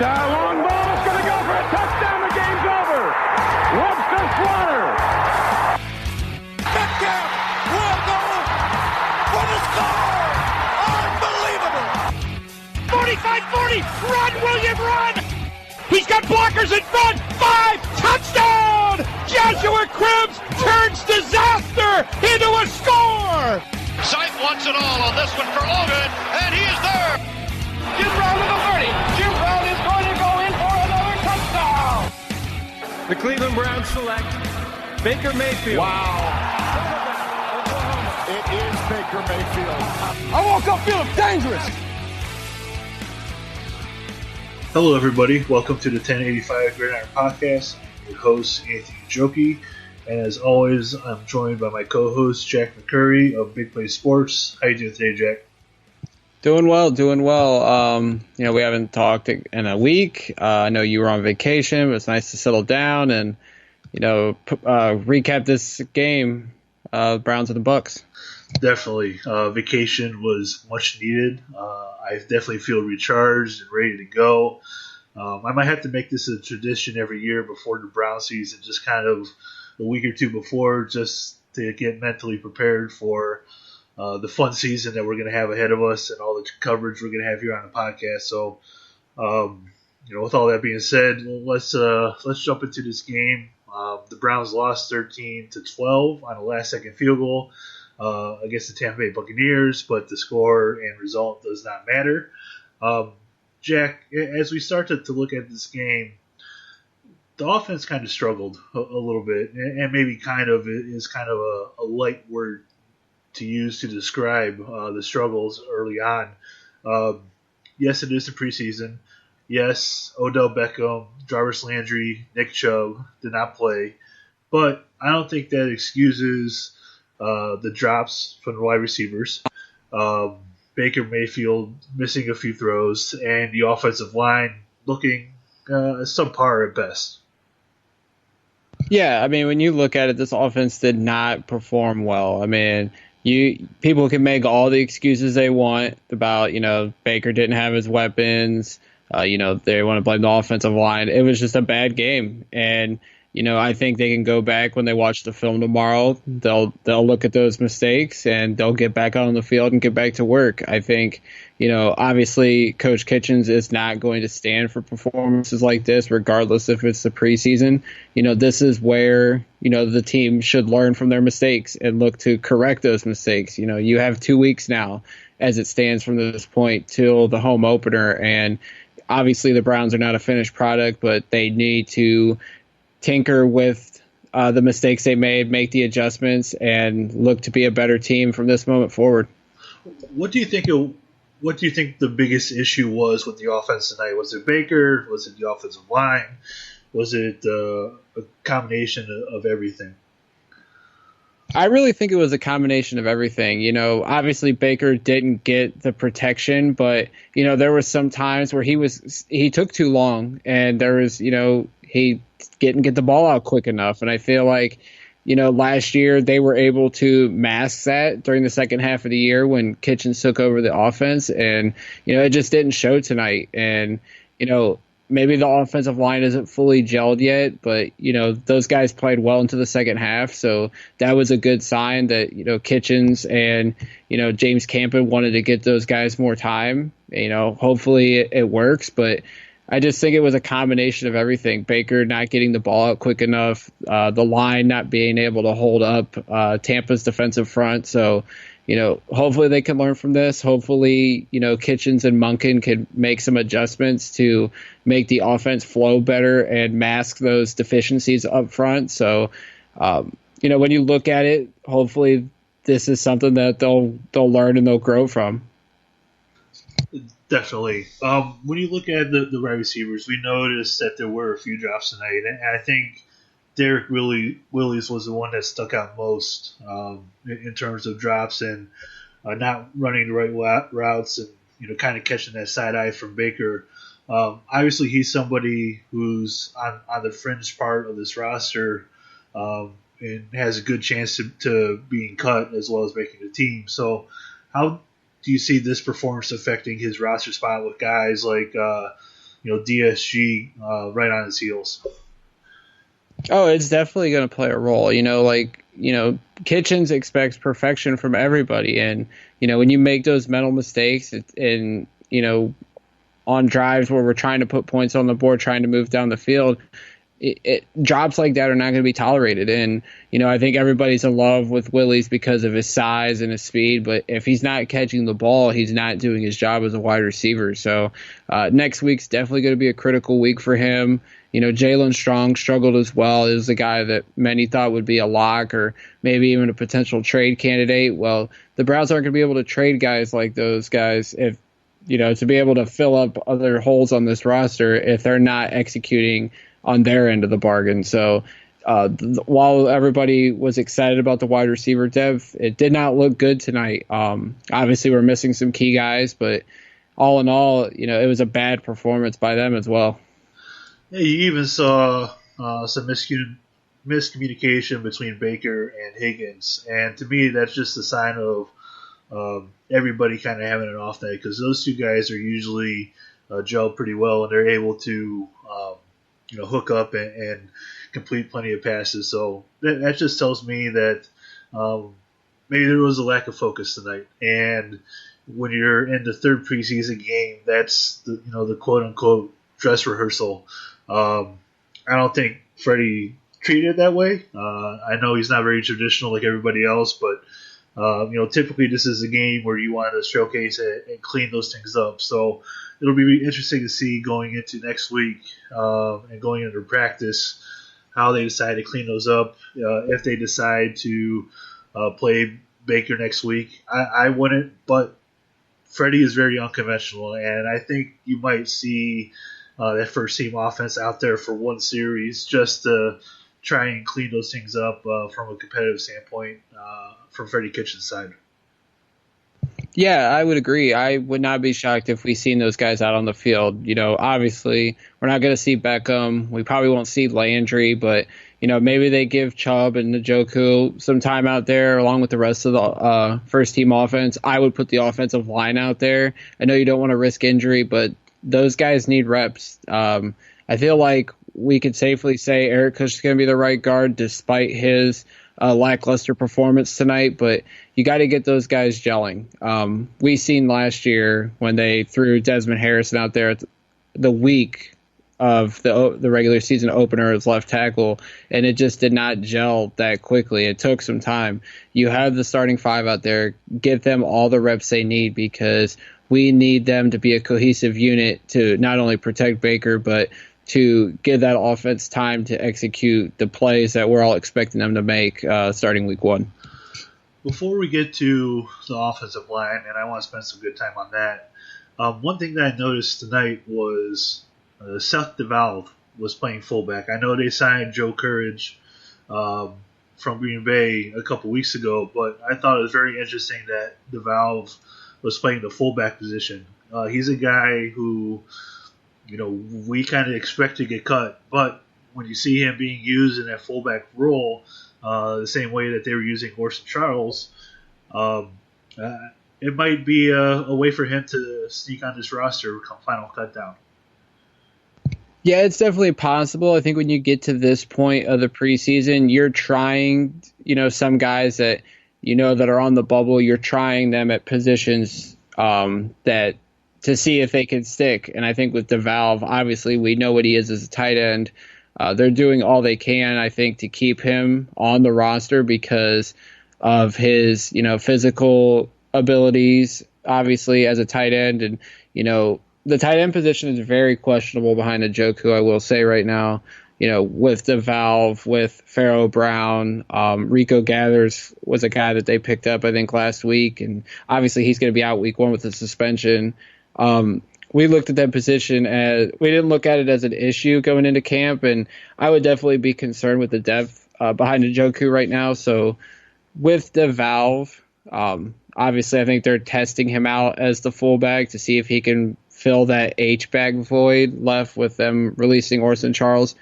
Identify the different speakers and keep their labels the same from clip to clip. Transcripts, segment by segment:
Speaker 1: Long ball is going to go for a touchdown. The game's over. Webster Slaughter.
Speaker 2: Metcalf will go for the score. Unbelievable.
Speaker 3: 45-40. Run, William, run. He's got blockers in front. 5. Touchdown. Joshua Cribbs turns disaster into a score.
Speaker 4: Sight wants it all on this one for Logan, and he is there.
Speaker 1: Jim Brown to the 30. Jim Brown is going to go in for another touchdown.
Speaker 5: The Cleveland Browns select Baker Mayfield.
Speaker 1: Wow.
Speaker 2: It is Baker Mayfield.
Speaker 1: I woke up feeling dangerous.
Speaker 6: Hello, everybody. Welcome to the 1085 Gridiron Podcast. I'm your host, Anthony Joki. And as always, I'm joined by my co-host, Jack McCurry of Big Play Sports. How you doing today, Jack?
Speaker 7: Doing well. We haven't talked in a week. I know you were on vacation, but it's nice to settle down and, recap this game, Browns and the Bucs.
Speaker 6: Definitely. Vacation was much needed. I definitely feel recharged and ready to go. I might have to make this a tradition every year before the Brown season, just kind of a week or two before, just to get mentally prepared for the fun season that we're going to have ahead of us and all the coverage we're going to have here on the podcast. So, with all that being said, let's jump into this game. The Browns lost 13-12 on a last-second field goal against the Tampa Bay Buccaneers, but the score and result does not matter. Jack, as we start to look at this game, the offense kind of struggled a little bit, and maybe kind of is kind of a light word to use to describe the struggles early on. Yes, it is the preseason. Yes, Odell Beckham, Jarvis Landry, Nick Chubb did not play, but I don't think that excuses the drops from the wide receivers. Baker Mayfield missing a few throws, and the offensive line looking subpar at best.
Speaker 7: Yeah, I mean, when you look at it, this offense did not perform well. I mean, people can make all the excuses they want about, Baker didn't have his weapons. They want to blame the offensive line. It was just a bad game. And, I think they can go back when they watch the film tomorrow. They'll look at those mistakes and they'll get back out on the field and get back to work. I think, obviously Coach Kitchens is not going to stand for performances like this, regardless if it's the preseason. This is where, the team should learn from their mistakes and look to correct those mistakes. You have 2 weeks now as it stands from this point till the home opener. And obviously the Browns are not a finished product, but they need to tinker with the mistakes they made, make the adjustments, and look to be a better team from this moment forward.
Speaker 6: What do you think the biggest issue was with the offense tonight? Was it Baker? Was it the offensive line? Was it a combination of everything?
Speaker 7: I really think it was a combination of everything. Obviously Baker didn't get the protection, but there was some times where he took too long, and there was he didn't get the ball out quick enough. And I feel like, last year they were able to mask that during the second half of the year when Kitchens took over the offense. And, it just didn't show tonight. And, maybe the offensive line isn't fully gelled yet, but, those guys played well into the second half. So that was a good sign that, Kitchens and, James Campen wanted to get those guys more time. Hopefully it works, but I just think it was a combination of everything. Baker not getting the ball out quick enough, the line not being able to hold up Tampa's defensive front. So, hopefully they can learn from this. Hopefully, Kitchens and Monken can make some adjustments to make the offense flow better and mask those deficiencies up front. So, when you look at it, hopefully this is something that they'll learn and they'll grow from.
Speaker 6: Definitely. When you look at the wide receivers, we noticed that there were a few drops tonight, and I think Derek Willis was the one that stuck out most in terms of drops and not running the right routes and kind of catching that side eye from Baker. Obviously, he's somebody who's on the fringe part of this roster and has a good chance to being cut as well as making the team. So, how do you see this performance affecting his roster spot with guys like DSG right on his heels.
Speaker 7: Oh, it's definitely going to play a role. Kitchens expects perfection from everybody. And, when you make those mental mistakes and, on drives where we're trying to put points on the board, trying to move down the field, drops like that are not going to be tolerated. And, I think everybody's in love with Willie's because of his size and his speed. But if he's not catching the ball, he's not doing his job as a wide receiver. So next week's definitely going to be a critical week for him. Jalen Strong struggled as well. It was a guy that many thought would be a lock or maybe even a potential trade candidate. Well, the Browns aren't going to be able to trade guys like those guys if, to be able to fill up other holes on this roster if they're not executing on their end of the bargain. So while everybody was excited about the wide receiver depth, it did not look good tonight. Obviously, we're missing some key guys, but all in all, it was a bad performance by them as well.
Speaker 6: Yeah, you even saw some miscommunication between Baker and Higgins, and to me, that's just a sign of everybody kind of having an off night because those two guys are usually gelled pretty well, and they're able to hook up and complete plenty of passes. So that just tells me that maybe there was a lack of focus tonight, and when you're in the third preseason game, that's the quote unquote dress rehearsal. I don't think Freddie treated it that way. I know he's not very traditional like everybody else, but typically this is a game where you want to showcase it and clean those things up. So it'll be interesting to see going into next week and going into practice how they decide to clean those up. If they decide to play Baker next week, I wouldn't, but Freddie is very unconventional, and I think you might see that first team offense out there for one series just to try and clean those things up from a competitive standpoint from Freddie Kitchen's side.
Speaker 7: Yeah, I would agree. I would not be shocked if we seen those guys out on the field. Obviously, we're not going to see Beckham. We probably won't see Landry, but, maybe they give Chubb and Njoku some time out there along with the rest of the first-team offense. I would put the offensive line out there. I know you don't want to risk injury, but those guys need reps. I feel like we could safely say Eric Kush is going to be the right guard despite his lackluster performance tonight, but you got to get those guys gelling. We seen last year when they threw Desmond Harrison out there the week of the regular season opener as left tackle, and it just did not gel that quickly. It took some time. You have the starting five out there. Get them all the reps they need because we need them to be a cohesive unit to not only protect Baker, but to give that offense time to execute the plays that we're all expecting them to make starting week one.
Speaker 6: Before we get to the offensive line, and I want to spend some good time on that, one thing that I noticed tonight was Seth DeValve was playing fullback. I know they signed Joe Courage from Green Bay a couple weeks ago, but I thought it was very interesting that DeValve was playing the fullback position. He's a guy who, we kind of expect to get cut, but when you see him being used in that fullback role, the same way that they were using Orson Charles, it might be a way for him to sneak on this roster come final cut down.
Speaker 7: Yeah, it's definitely possible. I think when you get to this point of the preseason, you're trying, some guys that that are on the bubble, you're trying them at positions that to see if they can stick. And I think with DeValve, obviously we know what he is as a tight end. They're doing all they can, I think, to keep him on the roster because of his, physical abilities, obviously, as a tight end. And, the tight end position is very questionable behind Njoku, I will say right now. With DeValve, with Pharaoh Brown, Rico Gathers was a guy that they picked up, I think, last week. And obviously he's going to be out week one with a suspension. We looked at that position we didn't look at it as an issue going into camp, and I would definitely be concerned with the depth behind Njoku right now. So with DeValve, obviously I think they're testing him out as the fullback to see if he can fill that H-back void left with them releasing Orson Charles.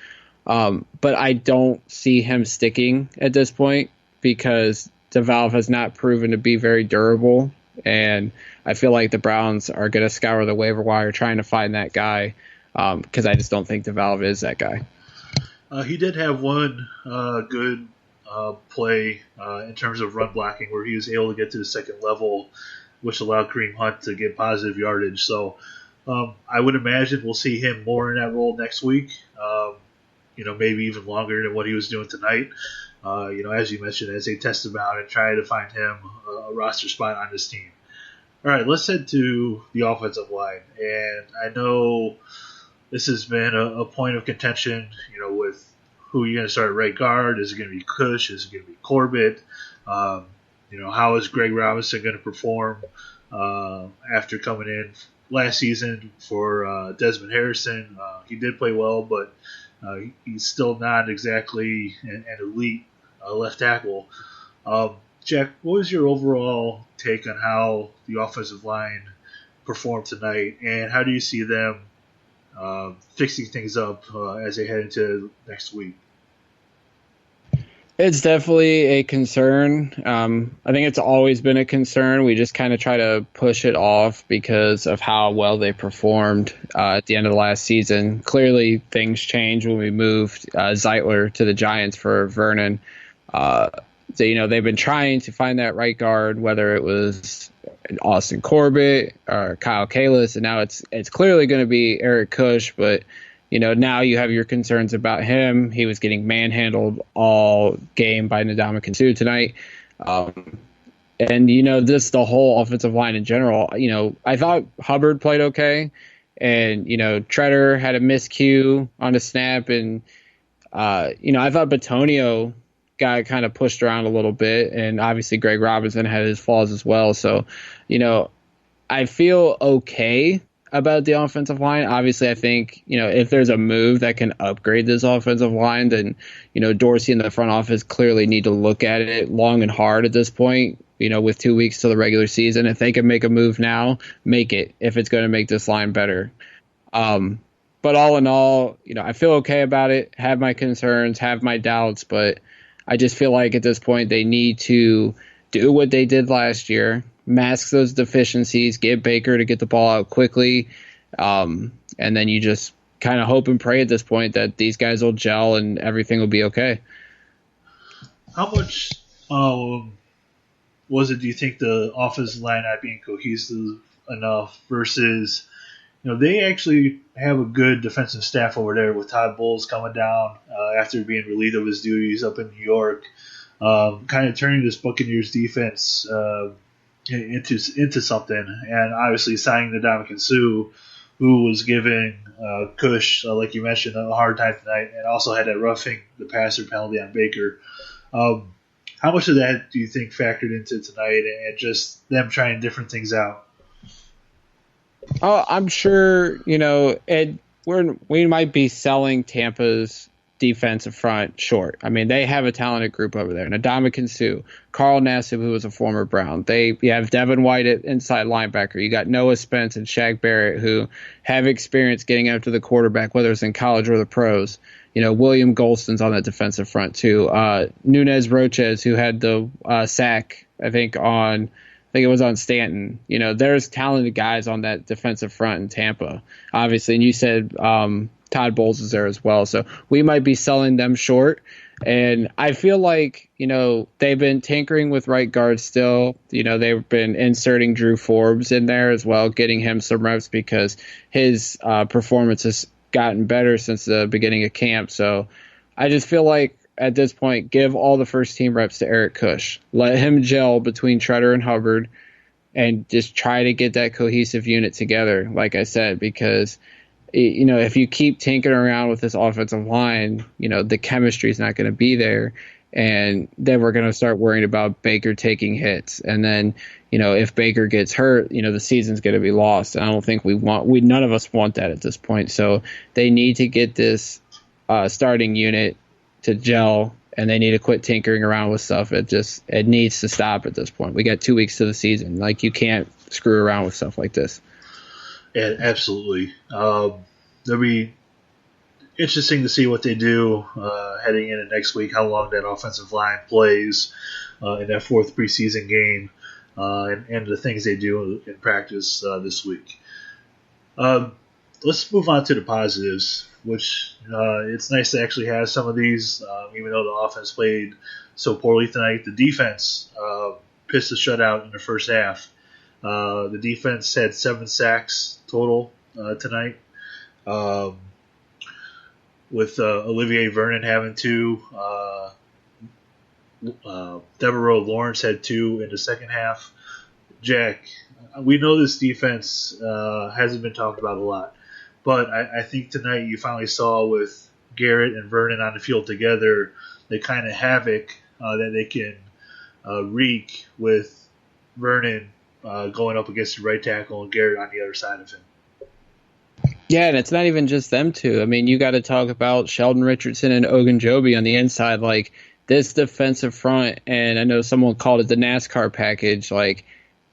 Speaker 7: But I don't see him sticking at this point because DeValve has not proven to be very durable, and I feel like the Browns are going to scour the waiver wire trying to find that guy. because I just don't think DeValve is that guy.
Speaker 6: He did have one good play in terms of run blocking where he was able to get to the second level, which allowed Kareem Hunt to get positive yardage. So I would imagine we'll see him more in that role next week, maybe even longer than what he was doing tonight. As you mentioned, as they test him out and try to find him a roster spot on this team. All right, let's head to the offensive line. And I know this has been a point of contention, with who you're going to start at right guard. Is it going to be Cush? Is it going to be Corbett? How is Greg Robinson going to perform after coming in last season for Desmond Harrison? He did play well, but he's still not exactly an elite left tackle. Jack, what was your overall take on how the offensive line performed tonight, and how do you see them fixing things up as they head into next week?
Speaker 7: It's definitely a concern. I think it's always been a concern. We just kind of try to push it off because of how well they performed at the end of the last season. Clearly, things changed when we moved Zeitler to the Giants for Vernon. They've been trying to find that right guard, whether it was Austin Corbett or Kyle Kalis, and now it's clearly going to be Eric Cush, but now you have your concerns about him. He was getting manhandled all game by Ndamukong Suh tonight. The whole offensive line in general, I thought Hubbard played okay, and Treader had a miscue on a snap, and I thought Batonio got kind of pushed around a little bit, and obviously Greg Robinson had his flaws as well. So, I feel okay about the offensive line. Obviously, I think, if there's a move that can upgrade this offensive line, then, Dorsey and the front office clearly need to look at it long and hard at this point, with 2 weeks to the regular season. If they can make a move now, make it, if it's going to make this line better. But all in all, I feel okay about it, have my concerns, have my doubts, but I just feel like at this point they need to do what they did last year, mask those deficiencies, get Baker to get the ball out quickly, and then you just kind of hope and pray at this point that these guys will gel and everything will be okay.
Speaker 6: How much was it, do you think, the offensive line not being cohesive enough versus, they actually have a good defensive staff over there with Todd Bowles coming down after being relieved of his duties up in New York, kind of turning this Buccaneers defense into something, and obviously signing Ndamukong Suh, who was giving Cush, like you mentioned, a hard time tonight, and also had that roughing the passer penalty on Baker. How much of that do you think factored into tonight, and just them trying different things out?
Speaker 7: Oh, I'm sure, we might be selling Tampa's defensive front short. I mean, they have a talented group over there. Ndamukong Suh, Carl Nassib, who was a former Brown. You have Devin White at inside linebacker. You got Noah Spence and Shaq Barrett, who have experience getting after the quarterback, whether it's in college or the pros. William Golston's on that defensive front too. Nunez Roches, who had the sack, I think it was on Stanton. There's talented guys on that defensive front in Tampa, obviously. And you said Todd Bowles is there as well. So we might be selling them short. And I feel like, they've been tinkering with right guard still. They've been inserting Drew Forbes in there as well, getting him some reps because his performance has gotten better since the beginning of camp. So I just feel like at this point, give all the first team reps to Eric Cush. Let him gel between Treader and Hubbard and just try to get that cohesive unit together, like I said, because if you keep tinkering around with this offensive line, the chemistry is not going to be there. And then we're going to start worrying about Baker taking hits. And then, if Baker gets hurt, the season's going to be lost. And I don't think none of us want that at this point. So they need to get this starting unit to gel, and they need to quit tinkering around with stuff. It needs to stop at this point. We got 2 weeks to the season. Like, you can't screw around with stuff like this.
Speaker 6: Yeah, absolutely. It'll be interesting to see what they do heading into next week, how long that offensive line plays in that fourth preseason game, and the things they do in practice this week. let's move on to the positives, which it's nice to actually have some of these, even though the offense played so poorly tonight. The defense pissed the shutout in the first half. The defense had 7 sacks total tonight, with Olivier Vernon having 2. Devereaux Lawrence had 2 in the second half. Jack, we know this defense hasn't been talked about a lot, but I think tonight you finally saw with Garrett and Vernon on the field together the kind of havoc that they can wreak with Vernon going up against the right tackle and Garrett on the other side of him.
Speaker 7: Yeah, and it's not even just them two. I mean, you got to talk about Sheldon Richardson and Ogunjobi on the inside. Like, this defensive front, and I know someone called it the NASCAR package, like,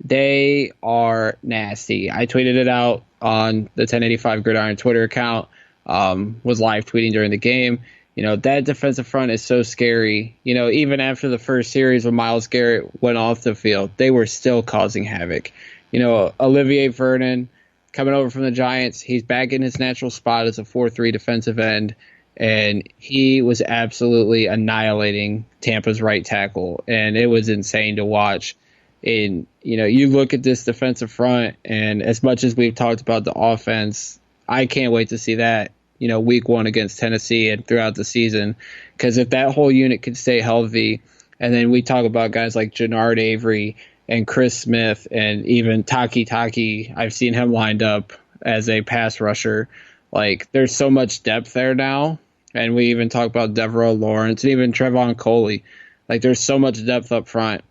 Speaker 7: they are nasty. I tweeted it out on the 1085 Gridiron Twitter account, was live tweeting during the game. You know, that defensive front is so scary. You know, even after the first series when Myles Garrett went off the field, they were still causing havoc. You know, Olivier Vernon coming over from the Giants, he's back in his natural spot as a 4-3 defensive end, and he was absolutely annihilating Tampa's right tackle, and it was insane to watch. And, you know, you look at this defensive front, and as much as we've talked about the offense, I can't wait to see that, you know, week 1 against Tennessee and throughout the season. Because if that whole unit could stay healthy, and then we talk about guys like Jannard Avery and Chris Smith and even Taki, I've seen him lined up as a pass rusher. Like, there's so much depth there now. And we even talk about Devereaux Lawrence and even Trevon Coley. Like, there's so much depth up front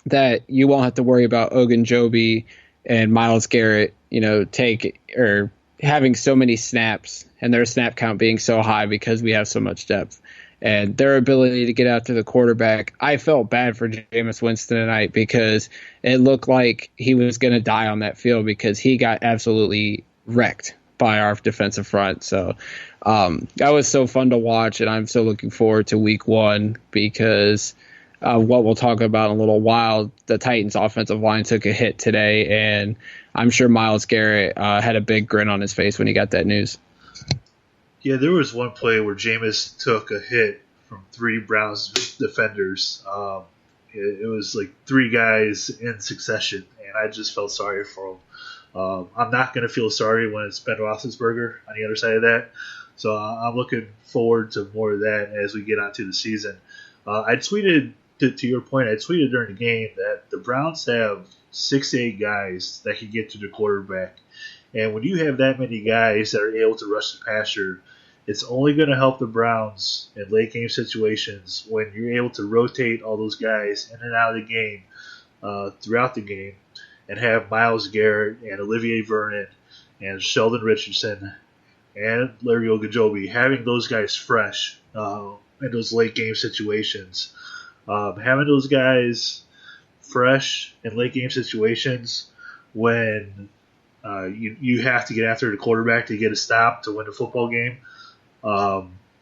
Speaker 7: that you won't have to worry about Ogunjobi and Myles Garrett, you know, having so many snaps and their snap count being so high because we have so much depth. And their ability to get after the quarterback, I felt bad for Jameis Winston tonight because it looked like he was going to die on that field because he got absolutely wrecked by our defensive front. So that was so fun to watch, and I'm so looking forward to week 1 because what we'll talk about in a little while, the Titans offensive line took a hit today, and I'm sure Myles Garrett had a big grin on his face when he got that news.
Speaker 6: Yeah, there was one play where Jameis took a hit from 3 Browns defenders. It was like 3 guys in succession, and I just felt sorry for him. I'm not going to feel sorry when it's Ben Roethlisberger on the other side of that. So I'm looking forward to more of that as we get onto the season. I tweeted, to your point, I tweeted during the game that the Browns have 6 to 8 guys that can get to the quarterback. And when you have that many guys that are able to rush the passer, it's only going to help the Browns in late game situations when you're able to rotate all those guys in and out of the game throughout the game and have Myles Garrett and Olivier Vernon and Sheldon Richardson and Larry Ogunjobi, having those guys fresh in those late game situations. Having those guys fresh in late game situations when you have to get after the quarterback to get a stop to win the football game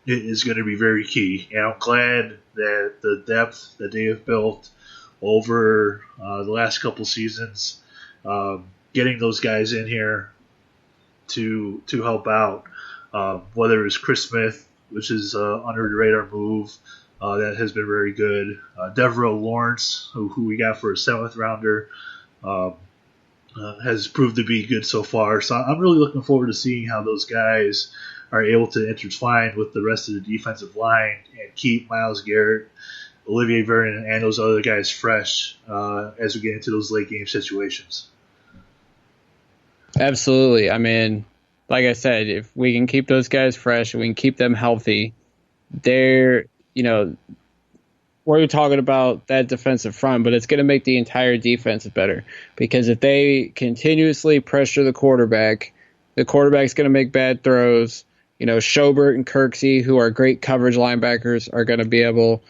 Speaker 6: is going to be very key. And I'm glad that the depth that they have built over the last couple seasons, getting those guys in here to help out, whether it's Chris Smith, which is under the radar move, that has been very good. Devereaux Lawrence, who we got for a 7th rounder, has proved to be good so far. So I'm really looking forward to seeing how those guys are able to intertwine with the rest of the defensive line and keep Myles Garrett, Olivier Vernon, and those other guys fresh as we get into those late game situations.
Speaker 7: Absolutely. I mean, like I said, if we can keep those guys fresh and we can keep them healthy, we're talking about that defensive front, but it's going to make the entire defense better because if they continuously pressure the quarterback's going to make bad throws. You know, Schobert and Kirksey, who are great coverage linebackers, are going to be able,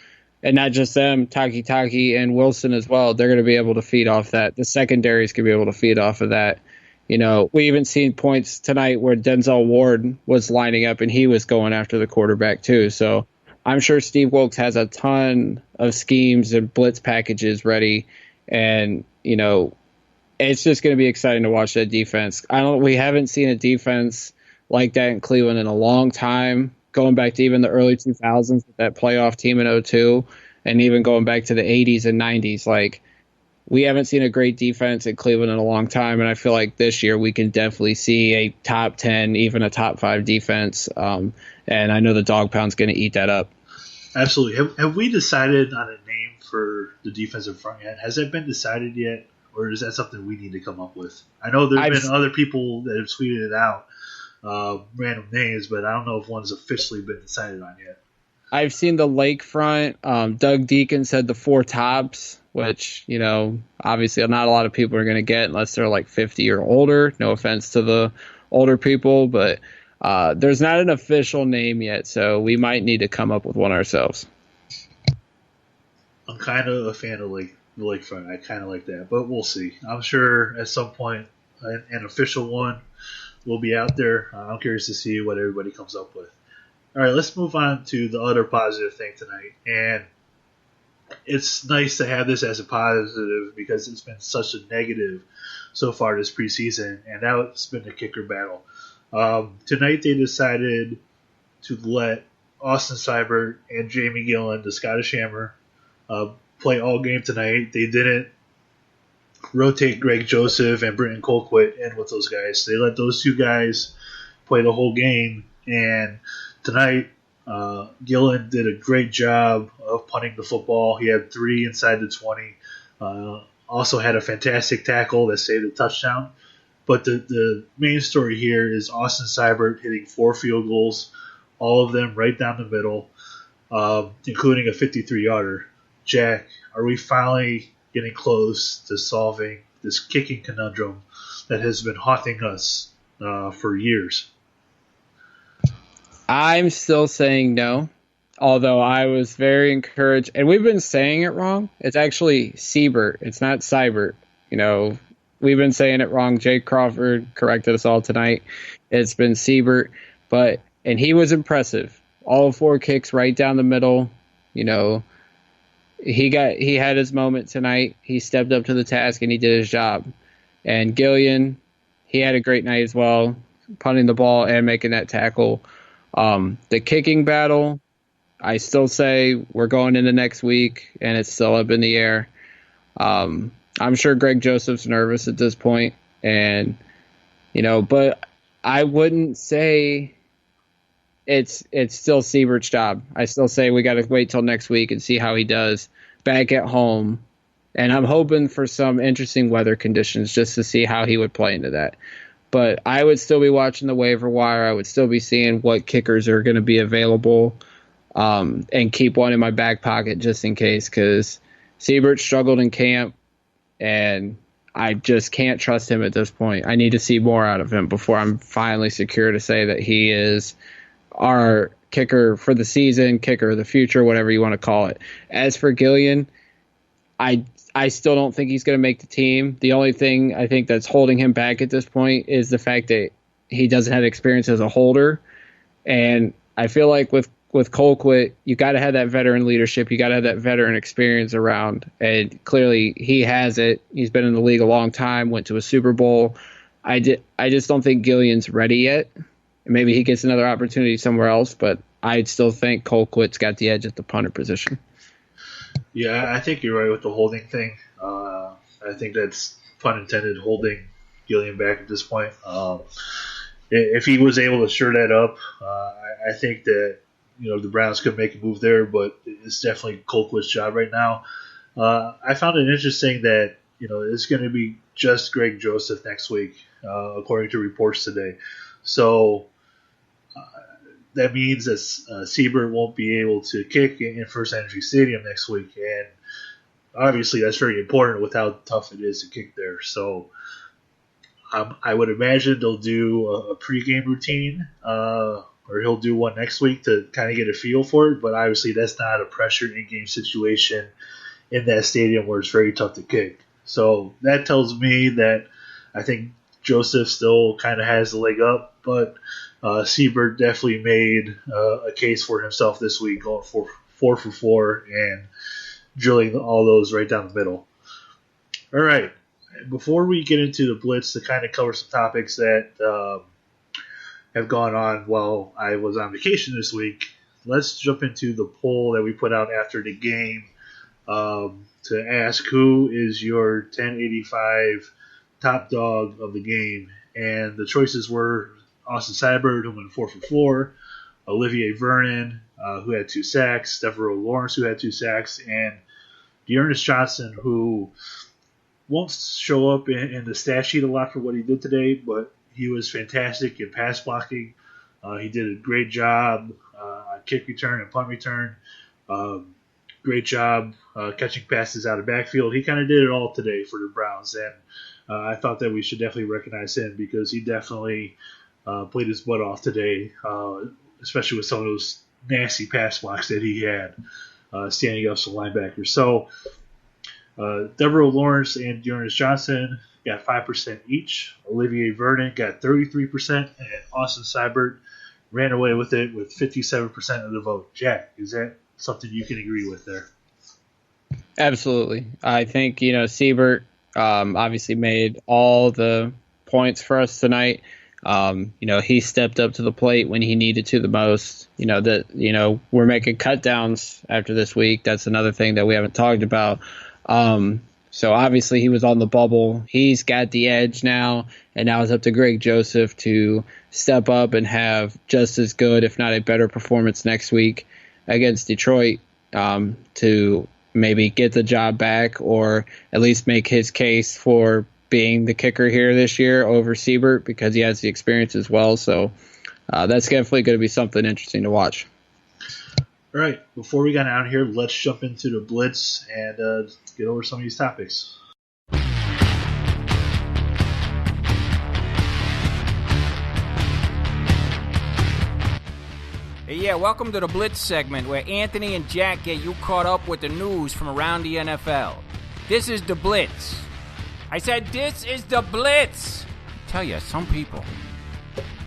Speaker 7: and not just them, Taki and Wilson as well, they're going to be able to feed off that. The secondary is going to be able to feed off of that. You know, we even seen points tonight where Denzel Ward was lining up and he was going after the quarterback too. So I'm sure Steve Wilkes has a ton of schemes and blitz packages ready. And, you know, it's just going to be exciting to watch that defense. We haven't seen a defense like that in Cleveland in a long time, going back to even the early 2000s with that playoff team in 2002, and even going back to the 80s and 90s. Like, we haven't seen a great defense in Cleveland in a long time, and I feel like this year we can definitely see a top 10, even a top 5 defense, and I know the Dog Pound's going to eat that up.
Speaker 6: Absolutely. Have we decided on a name for the defensive front yet? Has that been decided yet, or is that something we need to come up with? I know there have been other people that have tweeted it out, random names, but I don't know if one's officially been decided on yet.
Speaker 7: I've seen the lakefront. Doug Deacon said the 4 tops, which, obviously not a lot of people are going to get unless they're like 50 or older. No offense to the older people, but there's not an official name yet, so we might need to come up with one ourselves.
Speaker 6: I'm kind of a fan of the lakefront. I kind of like that, but we'll see. I'm sure at some point an official one will be out there. I'm curious to see what everybody comes up with. All right, let's move on to the other positive thing tonight. And it's nice to have this as a positive because it's been such a negative so far this preseason, and now it's been the kicker battle. Tonight they decided to let Austin Seibert and Jamie Gillen, the Scottish Hammer, play all game tonight. They didn't rotate Greg Joseph and Britton Colquitt in with those guys. They let those 2 guys play the whole game, and tonight Gillen did a great job of punting the football. He had 3 inside the 20. Also had a fantastic tackle that saved a touchdown. But the main story here is Austin Seibert hitting 4 field goals, all of them right down the middle, including a 53-yarder. Jack, are we finally getting close to solving this kicking conundrum that has been haunting us for years?
Speaker 7: I'm still saying no, although I was very encouraged. And we've been saying it wrong. It's actually Seibert. It's not Seibert. We've been saying it wrong. Jake Crawford corrected us all tonight. It's been Seibert. And he was impressive. All 4 kicks right down the middle. He had his moment tonight. He stepped up to the task and he did his job. And Gillian, he had a great night as well, punting the ball and making that tackle. The kicking battle, I still say we're going into next week and it's still up in the air. I'm sure Greg Joseph's nervous at this point, and but I wouldn't say it's still Seibert's job. I still say we got to wait till next week and see how he does back at home, and I'm hoping for some interesting weather conditions just to see how he would play into that. But I would still be watching the waiver wire. I would still be seeing what kickers are going to be available, and keep one in my back pocket just in case, because Seibert struggled in camp. And I just can't trust him at this point. I need to see more out of him before I'm finally secure to say that he is our kicker for the season, kicker of the future, whatever you want to call it. As for Gillian, I still don't think he's going to make the team. The only thing I think that's holding him back at this point is the fact that he doesn't have experience as a holder. And I feel like with Colquitt, you got to have that veteran leadership. You got to have that veteran experience around. And clearly he has it. He's been in the league a long time, went to a Super Bowl. I just don't think Gillian's ready yet. Maybe he gets another opportunity somewhere else, but I'd still think Colquitt's got the edge at the punter position.
Speaker 6: Yeah, I think you're right with the holding thing. I think that's pun intended, holding Gillian back at this point. If he was able to shore that up, I think that the Browns could make a move there, but it's definitely Colquitt's job right now. I found it interesting that it's going to be just Greg Joseph next week, according to reports today. So that means that Seibert won't be able to kick in First Energy Stadium next week, and obviously that's very important with how tough it is to kick there. So I would imagine they'll do a pregame routine, or he'll do one next week to kind of get a feel for it. But obviously that's not a pressured in-game situation in that stadium where it's very tough to kick. So that tells me that I think Joseph still kind of has the leg up, but Seibert definitely made a case for himself this week, going for 4 for 4 and drilling all those right down the middle. All right. before we get into the Blitz, to kind of cover some topics that have gone on while I was on vacation this week, let's jump into the poll that we put out after the game to ask who is your 1085 top dog of the game. And the choices were Austin Seibert, who went 4 for 4, Olivier Vernon, who had 2 sacks, Devereaux Lawrence, who had 2 sacks, and Dearness Johnson, who won't show up in the stat sheet a lot for what he did today, but he was fantastic in pass blocking. He did a great job on kick return and punt return. Great job catching passes out of backfield. He kind of did it all today for the Browns, and I thought that we should definitely recognize him because he definitely played his butt off today, especially with some of those nasty pass blocks that he had standing up some linebackers. So Devereaux Lawrence and Dearness Johnson got 5% each. Olivier Vernon got 33%, and Austin Seibert ran away with it with 57% of the vote. Jack, is that something you can agree with there?
Speaker 7: Absolutely. I think, Seibert obviously made all the points for us tonight. He stepped up to the plate when he needed to the most. We're making cut downs after this week. That's another thing that we haven't talked about. So obviously he was on the bubble. He's got the edge now, and now it's up to Greg Joseph to step up and have just as good, if not a better performance next week against Detroit to maybe get the job back or at least make his case for being the kicker here this year over Seibert because he has the experience as well. So that's definitely going to be something interesting to watch.
Speaker 6: All right, before we get out of here, let's jump into the Blitz and get over some of these topics.
Speaker 8: Yeah, welcome to the Blitz segment where Anthony and Jack get you caught up with the news from around the NFL. This is the Blitz. I said this is the Blitz. I tell you, some people.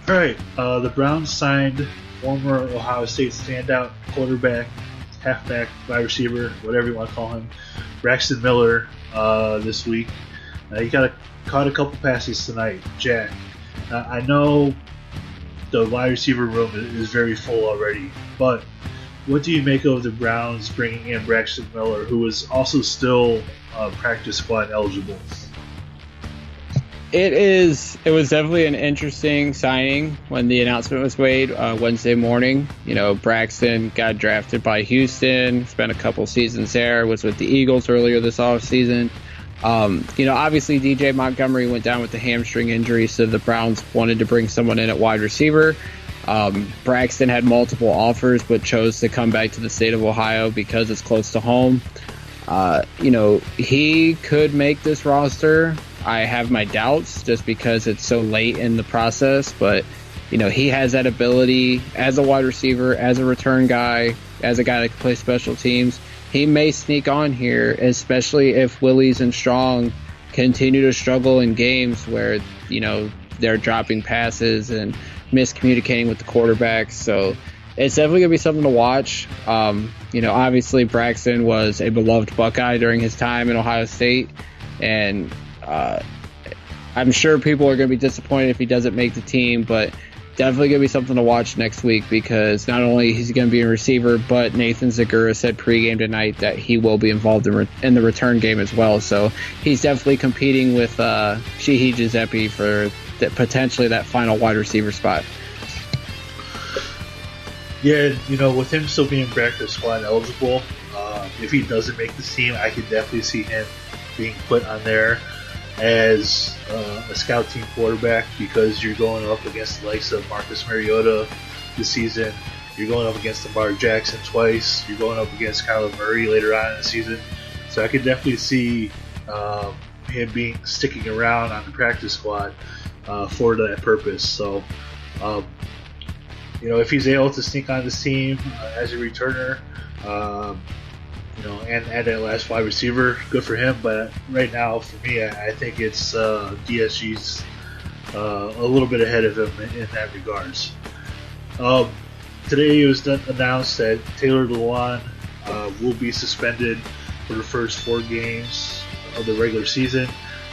Speaker 6: All right, the Browns signed former Ohio State standout quarterback, halfback, wide receiver, whatever you want to call him, Braxton Miller this week. He caught a couple passes tonight. Jack, I know the wide receiver room is very full already, but what do you make of the Browns bringing in Braxton Miller, who is also still practice squad eligible?
Speaker 7: It was definitely an interesting signing when the announcement was made Wednesday morning. Braxton got drafted by Houston, spent a couple seasons there, was with the Eagles earlier this offseason. Obviously DJ Montgomery went down with the hamstring injury, so the Browns wanted to bring someone in at wide receiver. Braxton had multiple offers, but chose to come back to the state of Ohio because it's close to home. He could make this roster. I have my doubts just because it's so late in the process, but he has that ability as a wide receiver, as a return guy, as a guy that can play special teams. He may sneak on here, especially if Willis and Strong continue to struggle in games where, they're dropping passes and miscommunicating with the quarterbacks. So it's definitely going to be something to watch. Obviously Braxton was a beloved Buckeye during his time in Ohio State, and I'm sure people are going to be disappointed if he doesn't make the team, but definitely going to be something to watch next week because not only is he going to be a receiver, but Nathan Zagura said pregame tonight that he will be involved in the return game as well. So he's definitely competing with Sheehy Giuseppe for potentially that final wide receiver spot.
Speaker 6: Yeah, with him still being practice squad eligible, if he doesn't make this team, I could definitely see him being put on there as a scout team quarterback because you're going up against the likes of Marcus Mariota this season. You're going up against Lamar Jackson twice. You're going up against Kyler Murray later on in the season. So I could definitely see him sticking around on the practice squad for that purpose. So, if he's able to sneak on this team as a returner, and add that last wide receiver, good for him. But right now, for me, I think it's DSG's a little bit ahead of him in that regards. Today it was announced that Taylor Lewan will be suspended for the first 4 games of the regular season.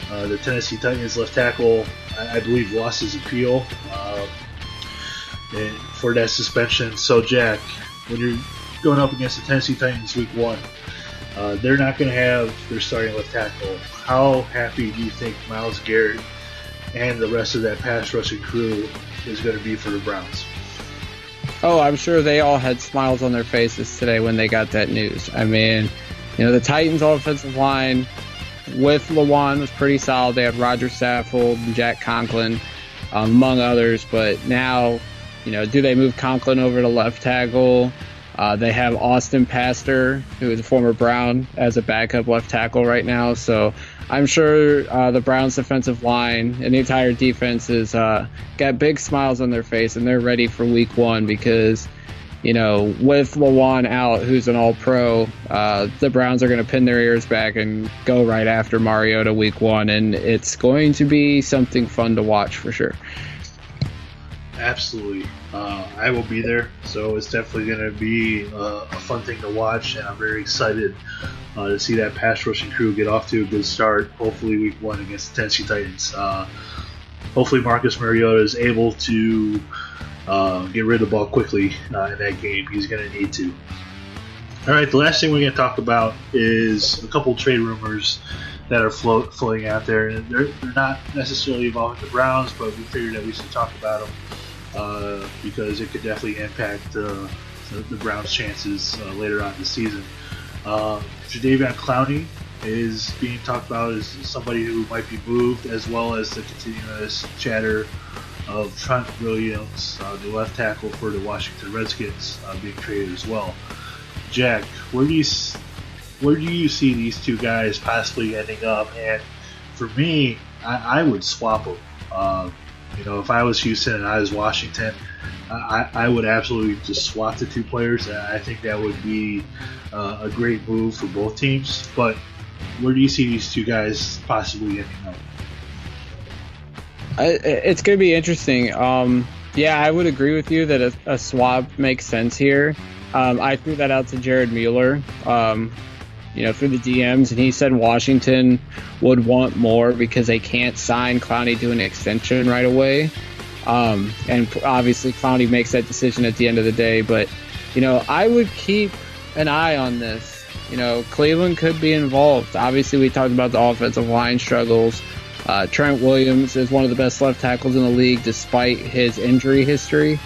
Speaker 6: The Tennessee Titans left tackle, I believe, lost his appeal for that suspension. So, Jack, when you're going up against the Tennessee Titans week 1, they're not going to have their starting left tackle. How happy do you think Myles Garrett and the rest of that pass rushing crew is going to be for the Browns?
Speaker 7: Oh, I'm sure they all had smiles on their faces today when they got that news. I mean, the Titans' offensive line with Lewan was pretty solid. They had Roger Saffold and Jack Conklin, among others. But now, do they move Conklin over to left tackle? They have Austin Pastor, who is a former Brown, as a backup left tackle right now. So I'm sure the Browns' defensive line and the entire defense has got big smiles on their face, and they're ready for week 1 because, with Lewan out, who's an all-pro, the Browns are going to pin their ears back and go right after Mariota week 1, and it's going to be something fun to watch for sure.
Speaker 6: Absolutely. I will be there, so it's definitely going to be a fun thing to watch, and I'm very excited to see that pass rushing crew get off to a good start, hopefully week 1 against the Tennessee Titans. Hopefully Marcus Mariota is able to get rid of the ball quickly in that game. He's going to need to. All right, the last thing we're going to talk about is a couple trade rumors that are floating out there, and they're not necessarily involving the Browns, but we figured that we should talk about them because it could definitely impact the Browns' chances later on in the season. Jadeveon Clowney is being talked about as somebody who might be moved, as well as the continuous chatter of Trent Williams, the left tackle for the Washington Redskins, being traded as well. Jack, where do you see these two guys possibly ending up? And for me, I would swap them. If I was Houston and I was Washington, I would absolutely just swap the two players. I think that would be a great move for both teams. But where do you see these two guys possibly ending up?
Speaker 7: It's going to be interesting. I would agree with you that a swap makes sense here. I threw that out to Jared Mueller, through the DMs, and he said Washington would want more because they can't sign Clowney to an extension right away. And obviously Clowney makes that decision at the end of the day. But, I would keep an eye on this. Cleveland could be involved. Obviously, we talked about the offensive line struggles. Trent Williams is one of the best left tackles in the league despite his injury history.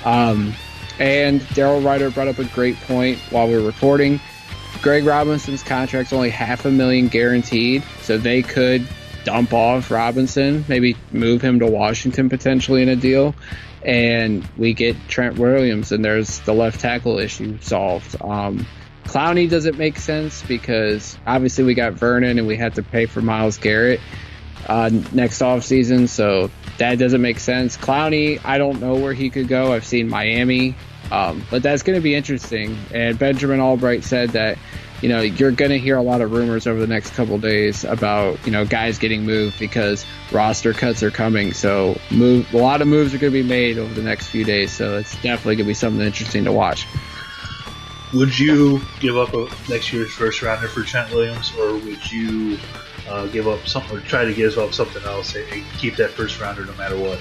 Speaker 7: And Daryl Ryder brought up a great point while we were recording. Greg Robinson's contract's only $500,000 guaranteed, so they could dump off Robinson, maybe move him to Washington potentially in a deal, and we get Trent Williams, and there's the left tackle issue solved. Clowney doesn't make sense because obviously we got Vernon and we had to pay for Myles Garrett next offseason, so that doesn't make sense. Clowney, I don't know where he could go. I've seen Miami, but that's going to be interesting. And Benjamin Albright said that, you're going to hear a lot of rumors over the next couple days about, guys getting moved because roster cuts are coming. So a lot of moves are going to be made over the next few days. So it's definitely going to be something interesting to watch.
Speaker 6: Would you give up next year's first rounder for Trent Williams, or would you give up something, or try to give up something else and keep that first rounder no matter what?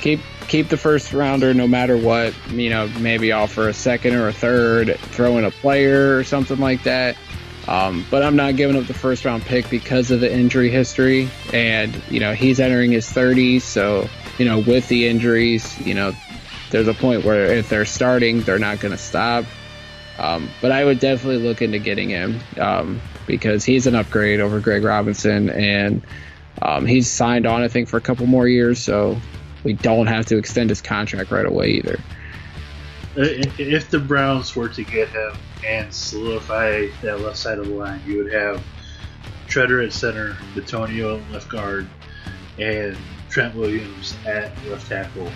Speaker 7: Keep the first rounder no matter what. Maybe offer a second or a third, throw in a player or something like that. But I'm not giving up the first round pick because of the injury history. And he's entering his 30s, so with the injuries, there's a point where if they're starting, they're not going to stop. But I would definitely look into getting him because he's an upgrade over Greg Robinson, and he's signed on, I think, for a couple more years, so we don't have to extend his contract right away either.
Speaker 6: If the Browns were to get him and solidify that left side of the line, you would have Treader at center, Bitonio at left guard, and Trent Williams at left tackle.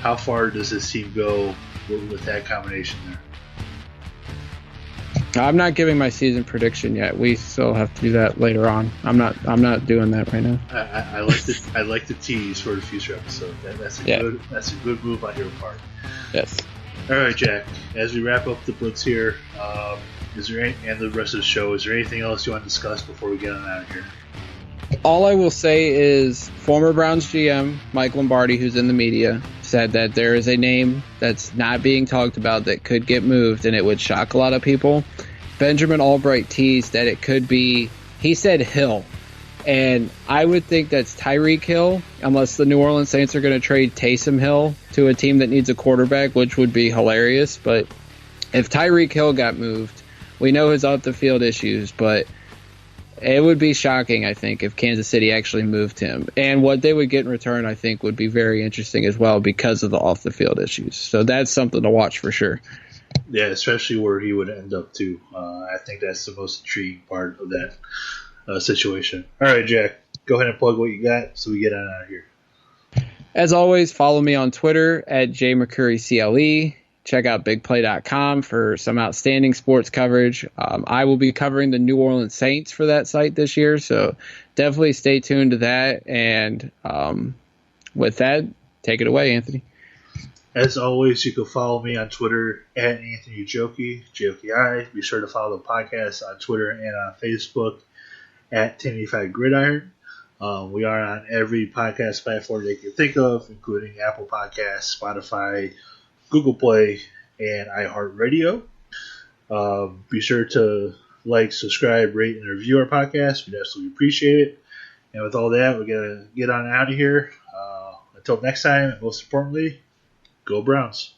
Speaker 6: How far does this team go with that combination there?
Speaker 7: I'm not giving my season prediction yet. We still have to do that later on. I'm not doing that right now.
Speaker 6: I like the tease for the future episode. That's a good move on your part.
Speaker 7: Yes.
Speaker 6: All right, Jack. As we wrap up the Blitz here, and the rest of the show, is there anything else you want to discuss before we get on out of here?
Speaker 7: All I will say is former Browns GM Mike Lombardi, who's in the media, said that there is a name that's not being talked about that could get moved, and it would shock a lot of people. Benjamin Albright teased that it could be, he said Hill. And I would think that's Tyreek Hill, unless the New Orleans Saints are going to trade Taysom Hill to a team that needs a quarterback, which would be hilarious. But if Tyreek Hill got moved, we know his off-the-field issues, but it would be shocking, I think, if Kansas City actually moved him. And what they would get in return, I think, would be very interesting as well because of the off-the-field issues. So that's something to watch for sure.
Speaker 6: Yeah, especially where he would end up, too. I think that's the most intriguing part of that situation. All right, Jack, go ahead and plug what you got so we get on out of here.
Speaker 7: As always, follow me on Twitter at jmccurrycle. Check out bigplay.com for some outstanding sports coverage. I will be covering the New Orleans Saints for that site this year, so definitely stay tuned to that. And with that, take it away, Anthony.
Speaker 6: As always, you can follow me on Twitter at Anthony Joki, Joki. Be sure to follow the podcast on Twitter and on Facebook at 1085 Gridiron. We are on every podcast platform that you can think of, including Apple Podcasts, Spotify, Google Play, and iHeartRadio. Be sure to like, subscribe, rate, and review our podcast. We'd absolutely appreciate it. And with all that, we're going to get on out of here. Until next time, and most importantly, go Browns.